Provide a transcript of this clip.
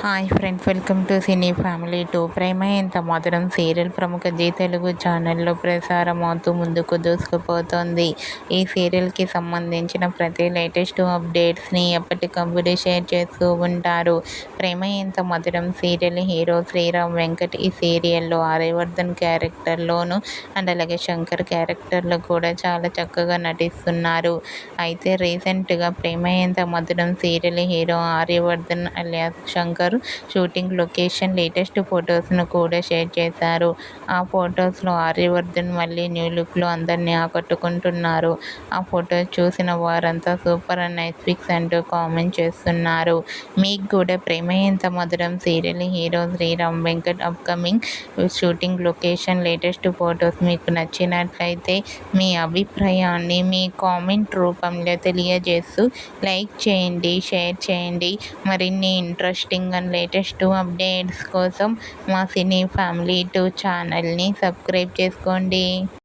Hi friends, welcome to cine family 2. Prema Entha Madhuram serial ప్రముఖ G Telugu ఛానల్లో ప్రసారం అవుతూ ముందుకు దూసుకుపోతోంది. ఈ సీరియల్కి సంబంధించిన ప్రతి లేటెస్ట్ అప్డేట్స్ని ఎప్పటికప్పుడు షేర్ చేస్తూ ఉంటారు. ప్రేమ ఎంత మధురం సీరియల్ హీరో శ్రీరామ్ వెంకట్ ఈ సీరియల్లో ఆర్యవర్ధన్ క్యారెక్టర్లోను అండ్ అలాగే శంకర్ క్యారెక్టర్లో కూడా చాలా చక్కగా నటిస్తున్నారు. అయితే రీసెంట్గా Prema Entha Madhuram serial hero Aryavardhan alias Shankar shooting location latest ఫొటోస్ను కూడా షేర్ చేశారు. ఆ ఫొటోస్లో ఆర్యవర్ధన్ మళ్ళీ న్యూ లుక్లో అందరినీ ఆకట్టుకుంటున్నారు. ఆ ఫొటోస్ చూసిన వారంతా సూపర్ అండ్ నైస్ పిక్స్ అంటూ కామెంట్ చేస్తున్నారు. మీకు కూడా Prema Entha Madhuram serial hero Sriram Venkat upcoming shooting location latest photos మీకు నచ్చినట్లయితే మీ అభిప్రాయాన్ని మీ కామెంట్ రూపంలో తెలియజేస్తూ లైక్ చేయండి, షేర్ చేయండి. మరిన్ని ఇంట్రెస్టింగ్ అండ్ లేటెస్ట్ అప్డేట్స్ కోసం మా సినీ ఫ్యామిలీ 2 ఛానల్ని సబ్స్క్రైబ్ చేసుకోండి.